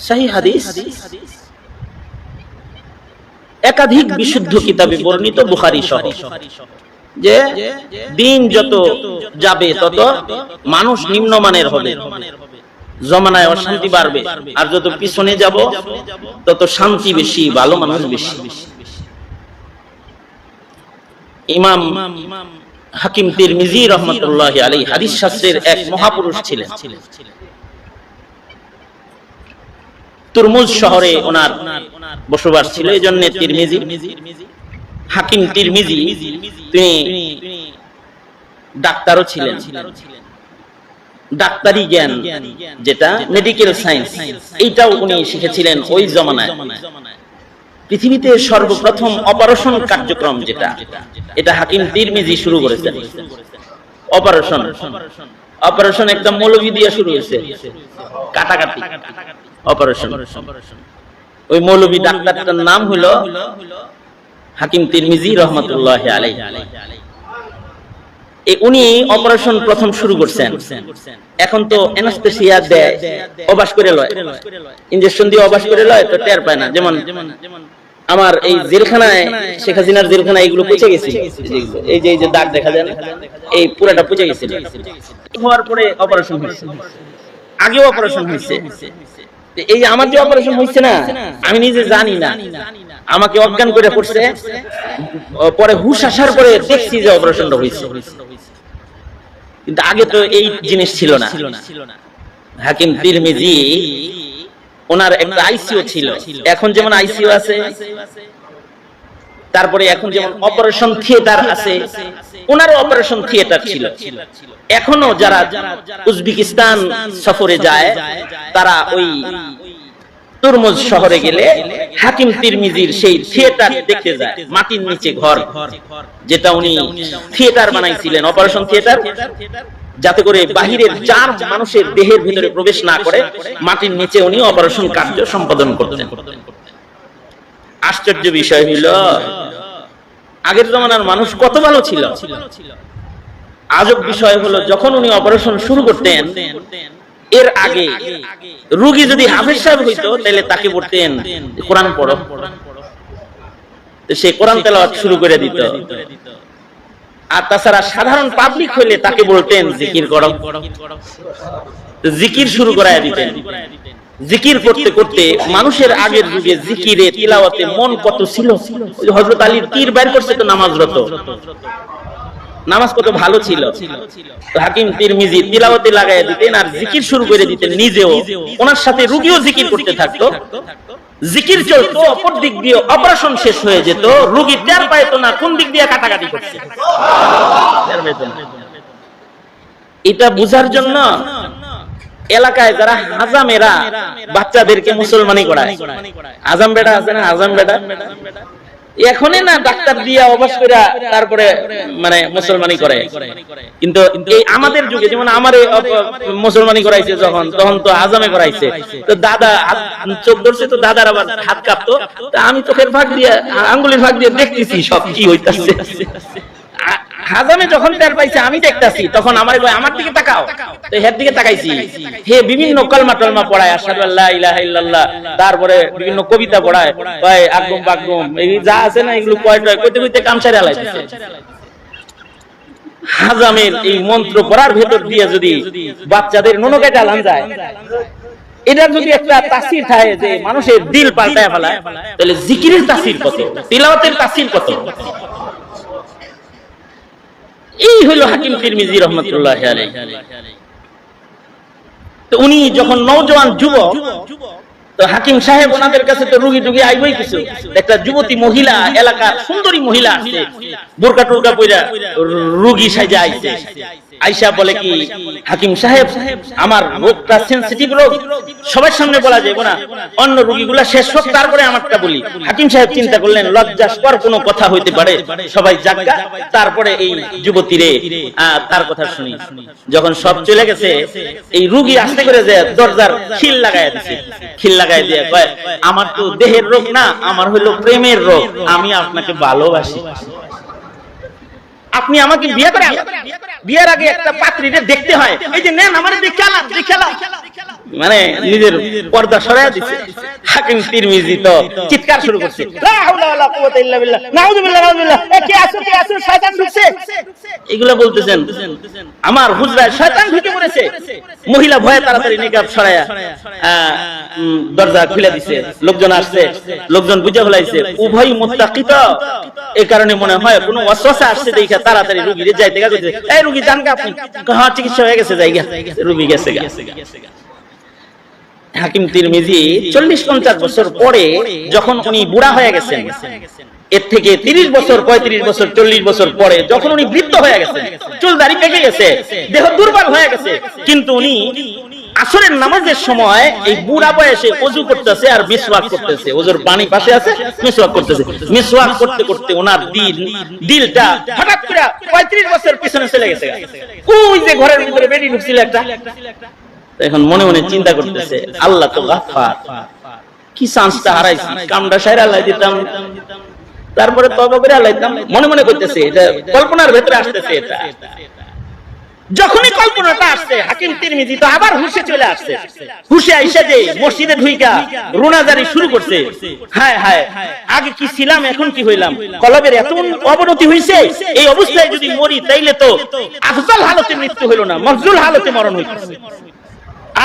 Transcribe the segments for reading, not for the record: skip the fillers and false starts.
সহিহ হাদিস একাধিক বিশুদ্ধ কিতাবে বর্ণিত, বুখারী সহ, যে দিন যত যাবে তত মানুষ নিম্নমানের হবে, জমানায় অশান্তি বাড়বে, আর যত পিছনে যাব তত শান্তি বেশি, ভালো মানুষ বেশি। ইমাম হাকিম তিরমিজি রাহমাতুল্লাহি আলাইহি হাদিস শাস্ত্রের এক মহাপুরুষ ছিলেন। তুরমুজ শহরে ওনার বসবাস ছিল, এই জন্য তিরমিজি, হাকিম তিরমিজি। তিনি ডাক্তারও ছিলেন। ডাক্তারি জ্ঞান যেটা মেডিকেল সায়েন্স, এইটাও উনি শিখেছিলেন ওই জমানায়। পৃথিবীতে সর্বপ্রথম অপারেশন কার্যক্রম যেটা, এটা হাকিম তিরমিজি শুরু করেছেন। অপারেশন একটা মৌলভী দিয়ে শুরু হয়েছে, কাটাকাটি অপারেশন। ওই মৌলভী ডাক্তারটার নাম হলো হাকিম তিরমিজি রাহমাতুল্লাহি আলাইহি। উনি অপারেশন প্রথম শুরু করছেন। এখন তো অ্যানাস্থেসিয়া দেয়, অবাস করে লয়, ইনজেকশন দিয়ে অবাস করে লয়, তো টের পায় না। যেমন আমার এই জেলখানায়, শেখ হাসিনার জেলখানায় এগুলো পচে গেছে, এই যে দাগ দেখা যায় না, এই পুরাটা পচে গেছে। হওয়ার পরে অপারেশন হয়েছে, আগেও অপারেশন হয়েছে। এই আমার যে অপারেশন হয়েছে না, আমি নিজে জানি না, আমাকে অজ্ঞান করে পড়ছে, পরে হুশ আসার পরে দেখছি যে অপারেশনটা হয়েছে, কিন্তু আগে তো এই জিনিস ছিল না। হাকিম তিরমিজি ওনার একটা আইসিইউ ছিল, এখন যেমন আইসিইউ আছে, তারপরে এখন যেমন অপারেশন থিয়েটার আছে, ওনারও অপারেশন থিয়েটার ছিল। এখনো যারা উজবেকিস্তান সফরে যায়, তারা ওই তুরমুজ শহরে গেলে হাকিম তিরমিজির সেই থিয়েটার দেখতে যায়। মাটির নিচে ঘর, যেটা উনি থিয়েটার বানাইছিলেন, অপারেশন থিয়েটার, যাতে করে বাহিরের চার মানুষের দেহের ভিতরে প্রবেশ না করে, মাটির নিচে উনি অপারেশন কার্য সম্পাদন করতেন। আশ্চর্য বিষয় হইল, আগের জমানার মানুষ কত ভালো ছিল। আজব বিষয় হলো, যখন উনি অপারেশন শুরু করতেন, এর আগে রোগী যদি হাফেজ সাহেব হইতো, তাহলে তাকে বলতেন কোরআন পড়ো, সে কোরআন তেলাওয়াত শুরু করে দিত। আর তাছাড়া সাধারণ পাবলিক হইলে তাকে বলতেন জিকির করো, জিকির শুরু করায় দিতেন। জিকির করতে করতে মানুষের আগের যুগে জিকিরে তিলাওয়াতে মন কত ছিল। হযরত আলীর তীর বাইর করছে তো নামাজরত, নামাজ কত ভালো ছিল। তো হাকিম তিরমিজি তিলাওয়াতে লাগায় দিতেন আর জিকির শুরু করে দিতেন নিজেও, ওনার সাথে রোগীও জিকির করতে থাকতো। জিকির চলতো, অপর দিক দিয়ে অপারেশন শেষ হয়ে যেত, রোগী টের পাইতো না কোন দিক দিয়ে কাটাকাটি করছে। এটা বুঝার জন্য এলাকায় যারা হাজামেরা বাচ্চাদেরকে মুসলমানি করায়, আজাম বেটা আছে না, আজাম বেটা, এখনই না ডাক্তার দিয়া অবাস করে তারপরে মানে মুসলমানি করে। কিন্তু এই আমাদের যুগে, যেমন আমারে মুসলমানি করাইছে যখন, তখন তো আজামে করাইছে। তো দাদা চোখ ধরছে, তো দাদার আবার হাত কাঁপতো, তো আমি চোখের ফাঁক দিয়ে, আঙ্গুলের ফাঁক দিয়ে দেখতেছি সব কি হইতাছে। হাজামে যখন টের পাইছে আমি দেখতাছি, তখন আমারে কয় আমার দিকে তাকাও, তো হের দিকে তাকাইছি। হে বিভিন্ন কলমা টলমা পড়ায়, আশহাদু আল্লা ইলাহা ইল্লাল্লাহ, তারপরে বিভিন্ন কবিতা পড়ায়, কয় আগম বাগম, এই যা আছে না এগুলো কয় টয় কইতে কইতে কাম সারে আলাইছে। হাজামের এই মন্ত্র পড়ার ভেতর দিয়ে যদি বাচ্চাদের নুনকে টালান যায়, এটার যদি একটা তাসির থাকে যে মানুষের দিল পাল্টায় ফেলায়, তাহলে জিকিরের তাসির কত, তিলাওয়াতের তাসির কত। এই হলো হাকিম তিরমিজি রাহমাতুল্লাহি আলাইহি। তো উনি যখন নওজোয়ান যুবক, তো হাকিম সাহেব ওনাদের কাছে তো রুগী টুগী আইবই কিছু। একটা যুবতী মহিলা, এলাকার সুন্দরী মহিলা আছে, বোরকা টোরকা পইরা রুগী সাজা আইছে। আয়েশা বলে কি, হাকিম সাহেব আমার রোগটা সেনসিটিভ রোগ, সবার সামনে বলা যাবে না, অন্য রোগীগুলা শেষ হোক তারপরে আমারটা বলি। হাকিম সাহেব চিন্তা করলেন লজ্জাস্কর কোনো কথা হইতে পারে, সবাই জাগা, তারপরে এই যুবতীরে তার কথা শুনি। যখন সব চলে গেছে, এই রোগী আস্তে করে যে দরজার খিল লাগায় দিছে, খিল লাগায় দিয়ে কয় আমার তো দেহের রোগ না, আমার হলো প্রেমের রোগ, আমি আপনাকে ভালোবাসি। আপনি আমাকে বিয়ে করে বিয়ের আগে একটা পাত্রীকে দেখতে হয়, এই যে নেন আমারে দেখালাম মানে নিজের পর্দা সরায় দিচ্ছে। হাকিম তিরমিজি তো চিৎকার শুরু করছে, লা হাওলা ওয়ালা কুওয়াতা ইল্লা বিল্লাহ, নাউযুবিল্লাহ নাউযুবিল্লাহ, কে আসো শয়তান ঢুকছে, এগুলা বলতেছেন। আমার হুজরায় শয়তান ঢুকে পড়েছে। মহিলা ভয়ে তাড়াতাড়ি নিকাব সরায়া দরজা খুলে দিছে, লোকজন আসছে, লোকজন বুঝে ফেলাইছে উভয় মুত্তাকি তো, এই কারণে মনে হয় কোনো ওয়াসওয়াসা আসছে দেখা তাড়াতাড়ি রোগীরে যাইতে গেছে, এই রোগী জান কা আপনি, হ্যাঁ চিকিৎসা হয়ে গেছে, জায়গা রোগী গেছে। হাকিম তিরমিজি 40-50 বছর পরে যখন উনি বুড়া হয়ে গেছেন, এর থেকে 30 বছর 35 বছর 40 বছর পরে যখন উনি বৃদ্ধ হয়ে গেছেন, চুল দাড়ি পেকে গেছে, দেহ দুর্বল হয়ে গেছে, কিন্তু উনি আসরের নামাজের সময় এই বুড়া বয়সে ওযু করতেছে আর মিসওয়াক করতেছে, ওযুর পানি পাশে আছে, মিসওয়াক করতেছে। মিসওয়াক করতে করতে ওনার দিলটা হঠাৎ করে 35 বছর পিছনে চলে গেছে। ওই যে ঘরের ভিতরে বেডি ঢুকছিল একটা, এখন মনে মনে চিন্তা করতেছে আল্লাহ তো গাফফার, কি চান্সটা হারাইছি, কামটা সাইরা আল্লাহ দিতাম, তারপরে তওবা করে আল্লাহ দিতাম, মনে মনে করতেছে। এটা কল্পনার ভিতরে আসতেছে। এটা যখনই কল্পনাটা আসছে, হাকিম তিরমিজি তো আবার হুশে চলে আসছে। হুশে আইসা যে মসজিদে ঢুইকা রুনাজারি শুরু করছে, হায় হায় আগে কি ছিলাম এখন কি হইলাম, কলবের এত অবনতি হইছে, এই অবস্থায় যদি মরি তাইলে তো আফজাল হালতে মৃত্যু হইল না, মফজুল হালতে মরণ হইছে।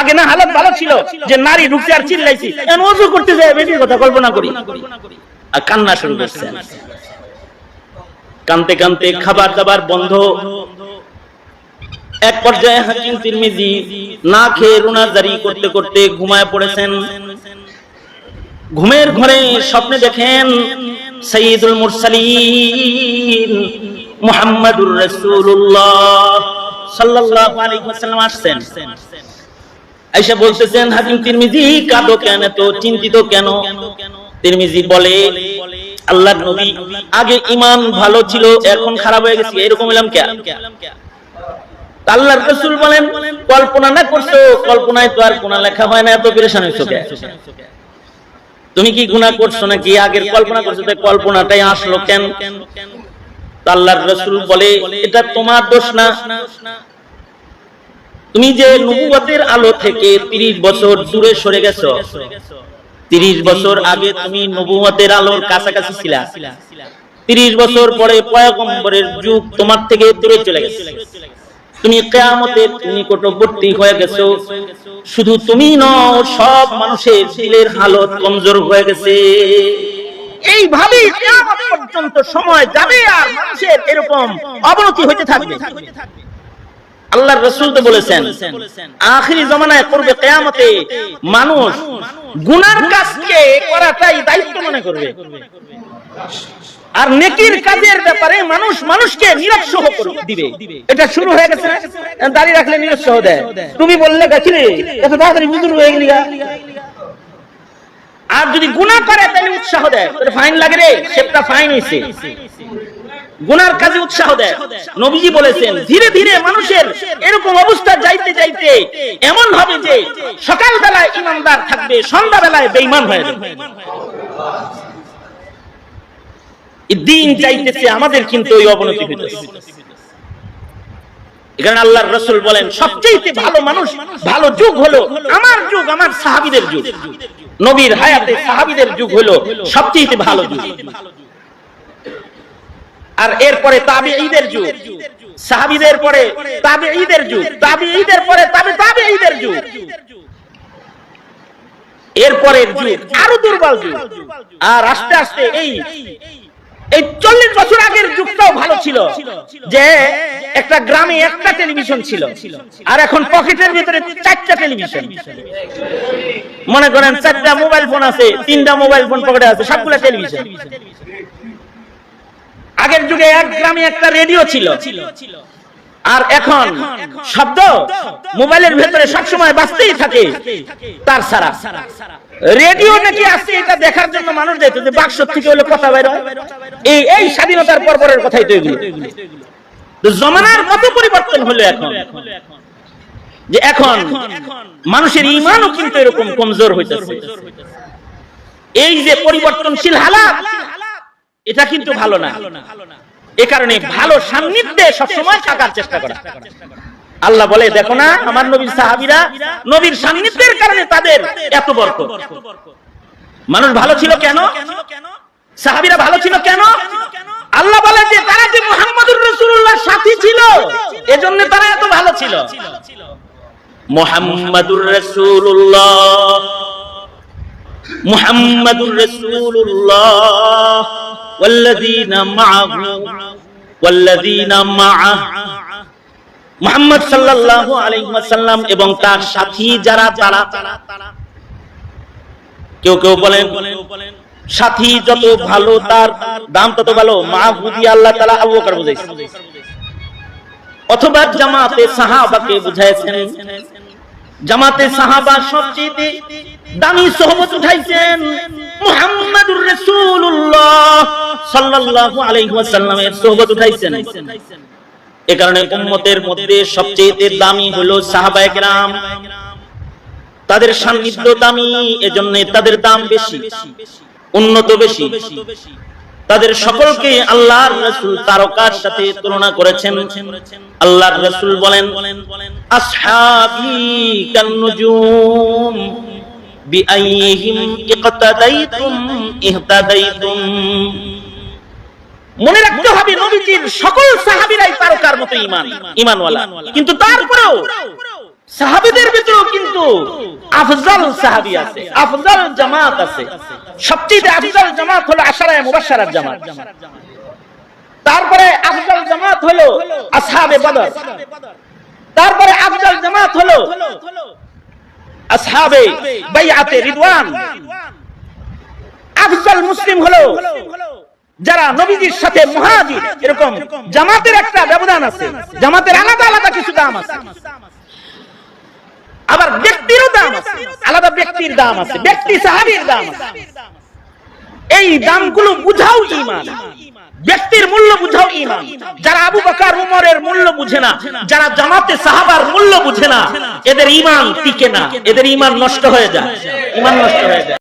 আগে না হালত ভালো ছিল যে নারী ঢুকছে আর চিল্লাইছি, এখন ওযু করতে যায় বেটির কথা কল্পনা করি, আর কান্না শুরু করছে। কানতে কানতে খাবার দাবার বন্ধ। এক পর্যায়ে হাকিম তিরমিজি না খেয়ে রুনাজারি করতে করতে ঘুমায় পড়েছেন। ঘুমের ঘরে স্বপ্নে দেখেন সাইয়্যিদুল মুরসালিন মুহাম্মাদুর রাসূলুল্লাহ সাল্লাল্লাহু আলাইহি ওয়াসাল্লাম আসছেন। আয়েশা বলতেছেন, হাকিম তিরমিজি কাঁদো কেন, এত চিন্তিত কেন? তিরমিজি বলে, আল্লাহর নবী আগে ঈমান ভালো ছিল, এখন খারাপ হয়ে গেছে, এরকম হলাম কেন? আল্লাহর রাসূল বলেন, কল্পনা না করছো, কল্পনায় তো আর গুনাহ লেখা হয় না, এত পেরেশান হইছো কেন? তুমি কি গুনাহ করছো নাকি আগের কল্পনা করছো, তাই কল্পনাটাই আসলো কেন? আল্লাহর রাসূল বলে, এটা তোমার দোষ না। তুমি যে নবুয়তের আলো থেকে 30 বছর দূরে সরে গেছো, 30 বছর আগে তুমি নবুয়তের আলোর কাছাকাছি ছিলা, 30 বছর পরে পয়গম্বরের যুগ তোমার থেকে দূরে চলে গেছে, তুমি কিয়ামতের নিকটবর্তী হয়ে গেছো। শুধু তুমি নও, সব মানুষের দিলের হালত কমজোর হয়ে গেছে। এইভাবে কিয়ামত পর্যন্ত সময় যাবে আর মানুষের এরকম অবনতি হতে থাকবে। আল্লাহর রাসূল তো বলেছেন, আখিরি জামানায় করবে কিয়ামতে মানুষ গুনার কাজকে করাটাই দায়িত্ব মনে করবে, আর নেকির কাজের ব্যাপারে মানুষ মানুষকে নিরুৎসাহ দিবে। এটা শুরু হয়ে গেছে। দাড়ি রাখলে নিরুৎসাহ দেয়, তুমি বললে গাছিরে এত তাড়াতাড়ি বুজুর্গ হয়ে গেলি, আর যদি গুনাহ করে তাহলে উৎসাহ দেয়, ফাইন লাগে রে, সেটা ফাইন হইছে। গুনার কাজে উৎসাহ দেয়। নবীজি বলেছেন, ধীরে ধীরে মানুষের এরকম অবস্থা যাইতে যাইতে এমন হবে যে সকাল বেলায় ঈমানদার থাকবে, সন্ধ্যা বেলায় বেঈমান হয়ে যাবে। দিন চাইতেছে আমাদের, কিন্তু ওই অবনতি হইতেছে। এখানে আল্লাহর রাসূল বলেন, সবচেয়ে ভালো মানুষ, ভালো যুগ হলো আমার যুগ, আমার সাহাবীদের যুগ। নবীর হায়াতে সাহাবীদের যুগ হলো সবচেয়ে ভালো যুগ। আর এরপরে তাবেঈদের যুগ, সাহাবীদের পরে তাবেঈদের যুগ, তাবেঈদের পরে তাবেঈদের যুগ, এরপরের যুগ আরো দুর্বল যুগ। আর আস্তে আস্তে এই 40 বছর আগের যুগটাও ভালো ছিল, যে একটা গ্রামে একটা টেলিভিশন ছিল, আর এখন পকেটের ভিতরে 4টা টেলিভিশন। মনে করেন 4টা মোবাইল ফোন আছে, 3টা মোবাইল ফোন পকেটে আছে, সবগুলা টেলিভিশন। আগের যুগে এক গ্রামে একটা রেডিও ছিল, আর এখন শব্দ মোবাইলের ভেতরে সবসময় বাজতেই থাকে তার ছাড়া। রেডিও নাকি আছে, এটা দেখার জন্য মানুষ যেত যে বাক্স থেকে হলে কথা বের হয়। এই স্বাধীনতার পরপরের কথাই তো এগুলো। জমানার কত পরিবর্তন হলো এখন, যে এখন মানুষের ঈমানও কিন্তু এরকম কমজোর হইতেছে। এই যে পরিবর্তনশীল হালাত, এটা কিন্তু ভালো না। এ কারণে ভালো সান্নিধ্যে সবসময় থাকার চেষ্টা করা। আল্লাহ বলে দেখো না আমার নবীর সাহাবীরা নবীর সান্নিধ্যের কারণে তাদের এত বরকত। মানুষ ভালো ছিল কেন? সাহাবীরা ভালো ছিল কেন? আল্লাহ বলে যে তারা যে মুহাম্মদুর রাসূলুল্লাহর সাথী ছিল, এজন্য তারা এত ভালো ছিল। মুহাম্মদুর রাসূলুল্লাহ, মুহাম্মদুর রাসূলুল্লাহ ওয়াল্লাযীনা মাআহু ওয়াল্লাযীনা মাআহ, মুহাম্মদ সাল্লাল্লাহু আলাইহি ওয়াসাল্লাম এবং তার সাথী যারা তারা। কেউ কেউ বলেন সাথী যত ভালো তার দাম তত ভালো। মাআহু দিয়ে আল্লাহ তাআলা আবু বকর বুঝাইছেন, অথবা জামাতে সাহাবাকে বুঝাইছেন। জামাতে সাহাবা সবচেয়ে দামি সোহবত উঠাইছেন মুহাম্মদুর রাসূলুল্লাহ সাল্লাল্লাহু আলাইহি ওয়াসাল্লামের সোহবত উঠাইছেন। এই কারণে উম্মতের মধ্যে সবচেয়ে দামি হলো সাহাবায়ে কেরাম, তাদের সান্নিধ্য দামি, এজন্য তাদের দাম বেশি, উন্নত বেশি। তাদের সকলকে আল্লাহর রাসূল তারকার সাথে তুলনা করেছেন। আল্লাহর রাসূল বলেন আসহাবী কান্নুজুম বিআইহিম ইকতাদাইতুম ইহতাদাইতুম। মনে রাখতে হবে নবীজির সকল সাহাবীরাই তারকার মতো ঈমানওয়ালা, কিন্তু তারপরেও সাহাবীদের ভিতরেও কিন্তু আফজাল সাহাবী আছে, আফজাল জামাত আছে। সবচেয়ে আফজাল জামাত হলো আশারায়ে মুবাশশারার জামাত। তারপরে আফজাল জামাত হলো আসহাবে বদর। তারপরে আফজাল জামাত হলো আসহাবে বাইআতে রিদওয়ান। আফজাল মুসলিম হলো যারা নবীজির সাথে মুহাজির। এরকম জামাতের একটা ব্যবধান আছে, জামাতের আলাদা আলাদা কিছু দাম আছে। আবার ব্যক্তিরও দাম আছে, আলাদা ব্যক্তির দাম আছে, ব্যক্তি সাহাবীর দাম আছে। এই দামগুলো বুঝাও ঈমান, ব্যক্তির মূল্য বুঝাও ঈমান। যারা আবু বকর উমরের মূল্য বুঝে না, যারা জামাতে সাহাবার মূল্য বুঝে না, এদের ঈমান টিকে না, এদের ঈমান নষ্ট হয়ে যায়, ঈমান নষ্ট হয়ে যায়।